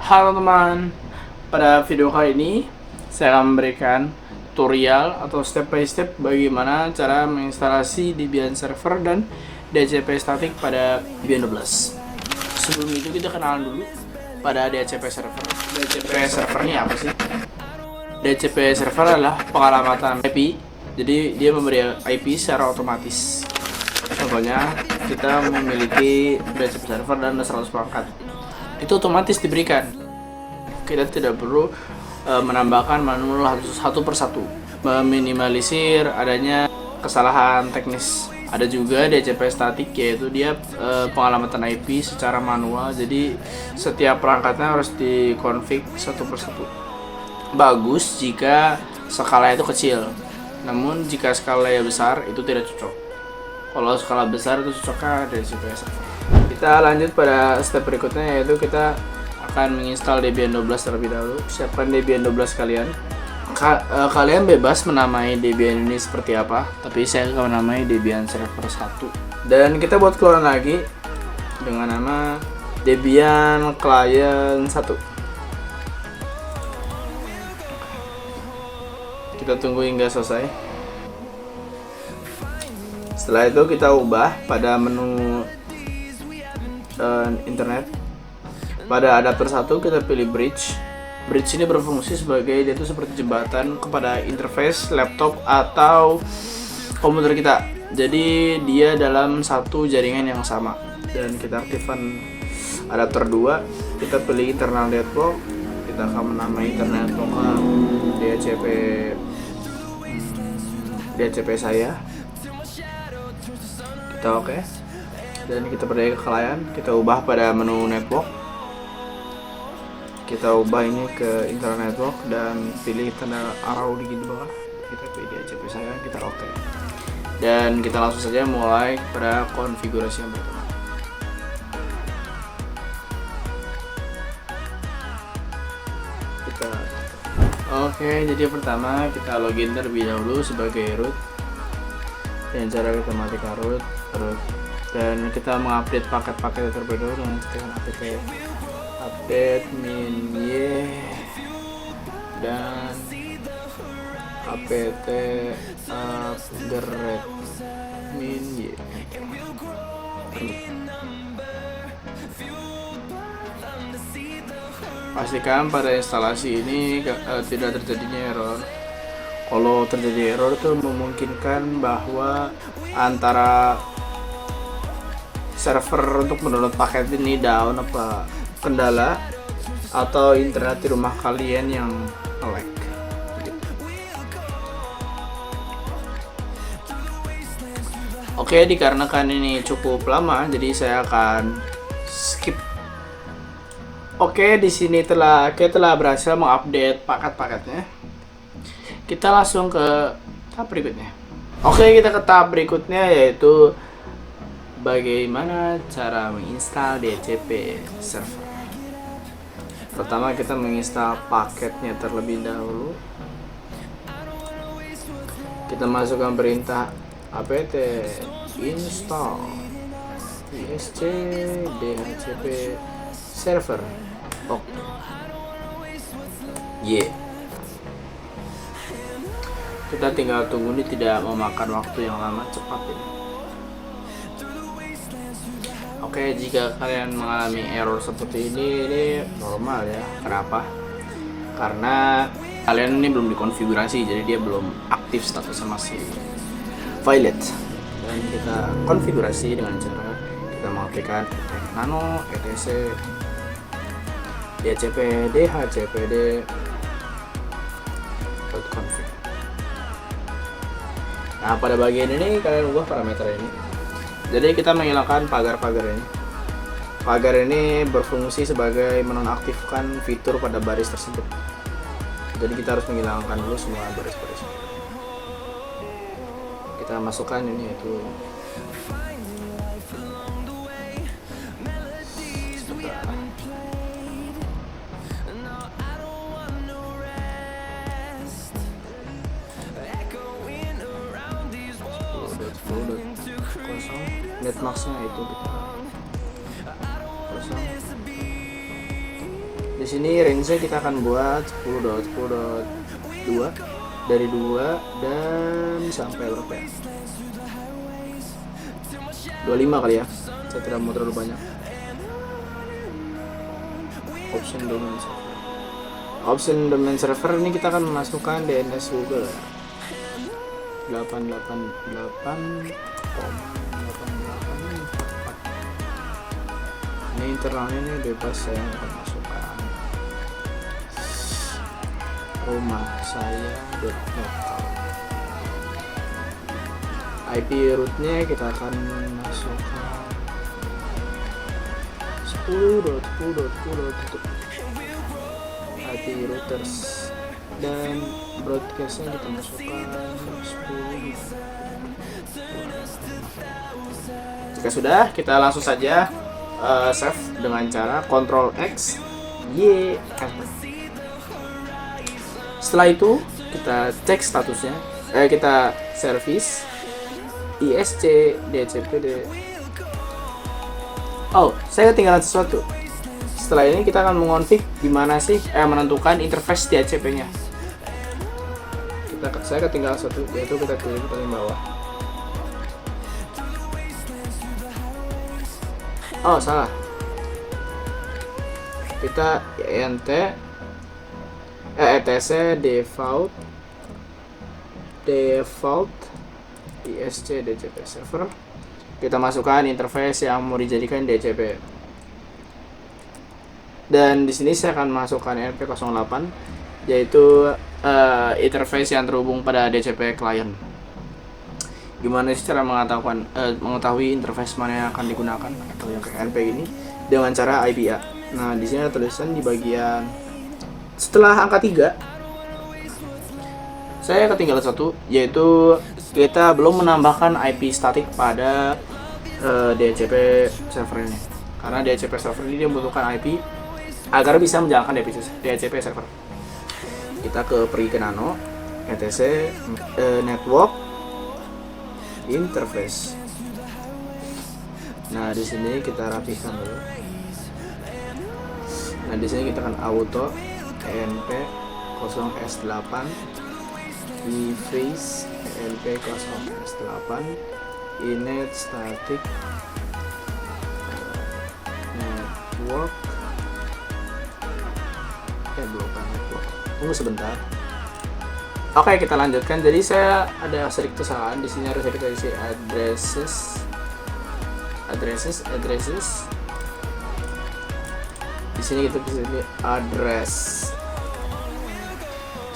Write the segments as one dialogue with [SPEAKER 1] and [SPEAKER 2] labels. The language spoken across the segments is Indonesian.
[SPEAKER 1] Halo teman, pada video kali ini saya akan memberikan tutorial atau step by step bagaimana cara menginstalasi Debian server dan DHCP static pada Debian 12. Sebelum itu kita kenalan dulu pada DHCP server. DHCP server ini apa sih? DHCP server adalah pengalamatan IP, jadi dia memberi IP secara otomatis. Contohnya kita memiliki DHCP server dan 100 perangkat, itu otomatis diberikan. Kita tidak perlu menambahkan manual satu persatu, meminimalisir adanya kesalahan teknis. Ada juga DHCP static, yaitu dia pengalamatan IP secara manual, jadi setiap perangkatnya harus dikonfig satu persatu. Bagus jika skalanya itu kecil, namun jika skalanya besar itu tidak cocok. Kalau skala besar itu cocoknya DHCP server. Kita lanjut pada step berikutnya, yaitu kita akan menginstal Debian 12 terlebih dahulu. Siapkan Debian 12 kalian. Kalian bebas menamai Debian ini seperti apa, tapi saya akan menamai Debian server 1. Dan kita buat clone lagi dengan nama Debian client 1. Kita tunggu hingga selesai. Setelah itu kita ubah pada menu internet. Pada adapter 1 kita pilih bridge. Bridge ini berfungsi sebagai, dia itu seperti jembatan kepada interface laptop atau komputer kita. Jadi dia dalam satu jaringan yang sama. Dan kita aktifkan adapter 2. Kita pilih internal network. Kita akan menamai internal network DHCP saya. Kita oke. Dan kita pergi ke klien. Kita ubah pada menu network. Kita ubah ini ke internal network dan pilih tanda arrow di bawah. Kita pilih DHCP saya, kita oke. Dan kita langsung saja mulai pada konfigurasi yang pertama. Oke, jadi pertama kita login terlebih dahulu sebagai root. Dan cara kita matikan root. Dan kita mengupdate paket-paket terlebih dahulu dengan tekan update min y dan apt upgrade min y. Pastikan pada instalasi ini tidak terjadinya error. Kalau terjadi error itu memungkinkan bahwa antara server untuk mendownload paket ini down, apa kendala, atau internet di rumah kalian yang lag. Oke, dikarenakan ini cukup lama, jadi saya akan skip. Oke, di sini kita telah berhasil mengupdate paket-paketnya. Kita langsung ke tahap berikutnya. Oke, kita ke tahap berikutnya, yaitu bagaimana cara menginstal DHCP server. Pertama kita menginstal paketnya terlebih dahulu. Kita masukkan perintah apt install isc dhcp server. Oke. Kita tinggal tunggu, ini tidak memakan waktu yang lama, cepat ini. Oke, jika kalian mengalami error seperti ini normal ya. Kenapa? Karena kalian ini belum dikonfigurasi, jadi dia belum aktif statusnya, masih violet. Dan kita konfigurasi dengan cara kita mengaktifkan nano etc dhcp dhcpd .config. Nah, pada bagian ini kalian ubah parameter ini. Jadi kita menghilangkan pagar-pagar ini. Pagar ini berfungsi sebagai menonaktifkan fitur pada baris tersebut. Jadi kita harus menghilangkan dulu semua baris-baris. Kita masukkan ini, yaitu netmaxnya itu kita kosong. Di sini range-nya kita akan buat 10.10.2 dari 2 dan sampai berapa ya? 25 kali ya. Saya tidak mau terlalu banyak. Option domain server ini kita akan memasukkan DNS Google 888.888. Ini internalnya ini bebas, saya akan masukkan rumah saya.net. IP rootnya kita akan masukkan 10.10.10. IP routers dan broadcastnya kita masukkan 10. Jika sudah, kita langsung saja save dengan cara Ctrl X Y enter. Setelah itu kita cek statusnya, kita service ISC DHCP. Oh, saya ketinggalan sesuatu. Setelah ini kita akan mengonfig gimana sih menentukan interface DHCP-nya. Saya ketinggalan satu, yaitu kita klik paling bawah. Oh, salah. Kita etc default ISC DHCP server. Kita masukkan interface yang mau dijadikan DHCP. Dan di sini saya akan masukkan RP08, yaitu interface yang terhubung pada DHCP client. Gimana sih cara mengetahui interface mana yang akan digunakan atau yang kayak NP ini? Dengan cara IPA. Nah, di sini ada tulisan di bagian setelah angka 3. Saya ketinggalan satu, yaitu kita belum menambahkan IP static pada DHCP server ini. Karena DHCP server ini membutuhkan IP agar bisa menjalankan DHCP server. Kita pergi ke nano etc network interface. Nah, di sini kita rapikan dulu. Nah, di sini kita akan auto enp 0s8 deface enp 0s8 init static network network. Tunggu sebentar. Oke, kita lanjutkan. Jadi saya ada sedikit kesalahan di sini, harus kita isi addresses. Di sini kita bisa ini address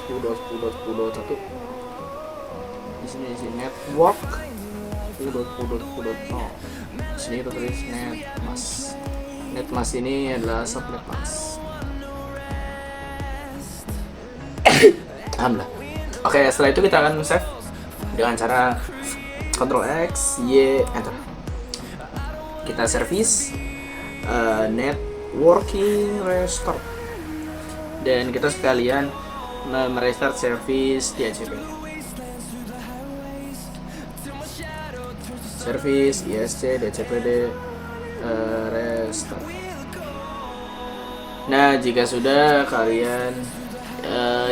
[SPEAKER 1] 10.10.10.1. Di sini isi network 10.10.10.0. Di sini kita tulis netmask. Netmask ini adalah subnet mask. Alhamdulillah. Oke, setelah itu kita akan save dengan cara Ctrl X Y enter. Kita service networking restart, dan kita sekalian merestart service DHCP. Service ISC DHCPD restart. Nah, jika sudah kalian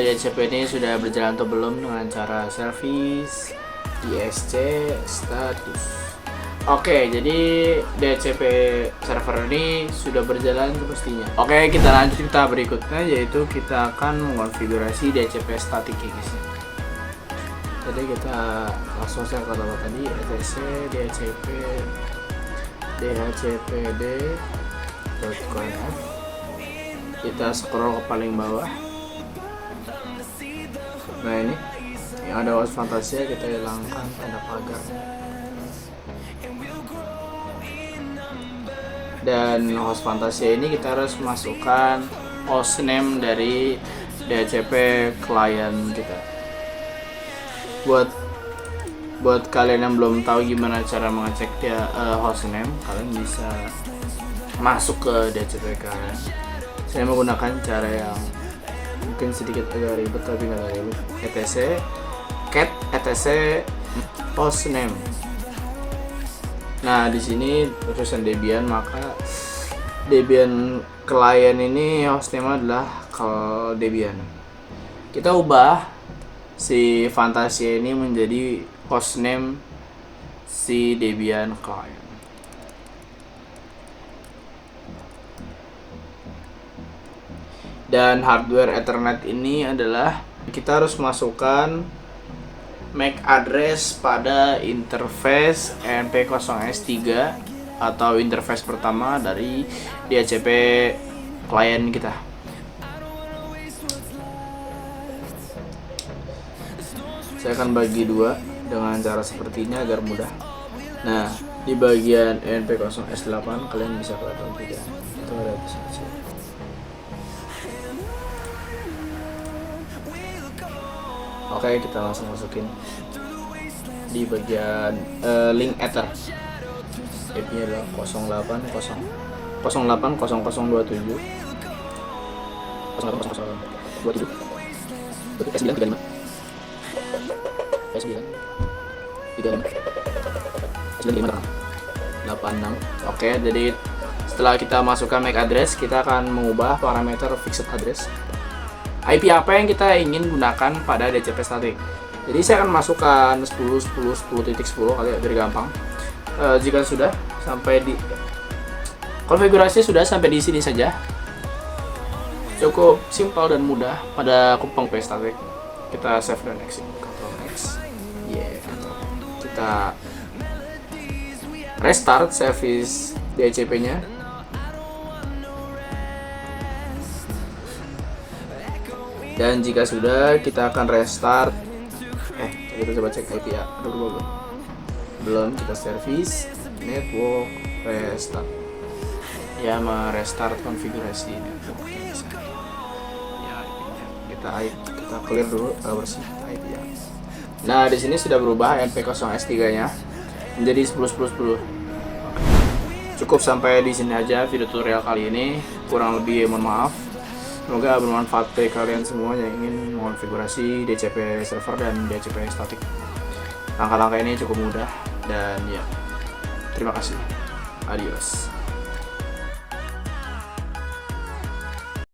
[SPEAKER 1] DHCP ini sudah berjalan atau belum dengan cara service ISC status. Oke, jadi DHCP server ini sudah berjalan semestinya. Oke, kita lanjut kita berikutnya, yaitu kita akan mengonfigurasi DHCP static ya guys. Jadi kita langsung saya kata tadi etc DHCP dhcpd.conf. Kita scroll ke paling bawah. Nah, ini yang ada host Fantasia, kita hilangkan tanda pagar. Dan host Fantasia ini kita harus masukkan hostname dari DHCP client kita. Buat kalian yang belum tahu gimana cara mengecek dia hostname, kalian bisa masuk ke DHCP kalian. Saya menggunakan cara yang mungkin sedikit agak ribet tapi nggak ribet. etc hostname. Nah, di sini tulisan Debian, maka Debian client ini hostname adalah Debian. Kita ubah si Fantasia ini menjadi hostname si Debian client. Dan hardware Ethernet ini adalah kita harus masukkan MAC address pada interface NP0S3 atau interface pertama dari DHCP klien kita. Saya akan bagi dua dengan cara sepertinya agar mudah. Nah, di bagian NP0S8 kalian bisa kelihatan tidak? Itu ada di sini. Oke, kita langsung masukin di bagian link ether. IP-nya adalah 080 0800027 S9 35 S9 35 S9 86. Oke, jadi setelah kita masukkan MAC address, kita akan mengubah parameter fixed address. IP apa yang kita ingin gunakan pada DHCP static. Jadi saya akan masukkan 10.10.10.10 kali ya, biar gampang. Jika sudah sampai di konfigurasi sudah sampai di sini saja, cukup simpel dan mudah pada Kupang P static. Kita save dan exit, Ctrl X, kita restart service DHCP-nya. Dan jika sudah, kita akan restart. Kita coba cek IP ya. Belum, kita service network restart. Ya, merestart konfigurasi network bisa. Ya, IP-nya kita clear dulu, bersih IP ya. Nah, di sini sudah berubah NP0S3-nya menjadi 10.10.10. Cukup sampai di sini aja video tutorial kali ini. Kurang lebih mohon maaf. Semoga bermanfaat bagi kalian semua yang ingin mengonfigurasi DHCP server dan DHCP static. Langkah-langkah ini cukup mudah dan ya, terima kasih. Adios.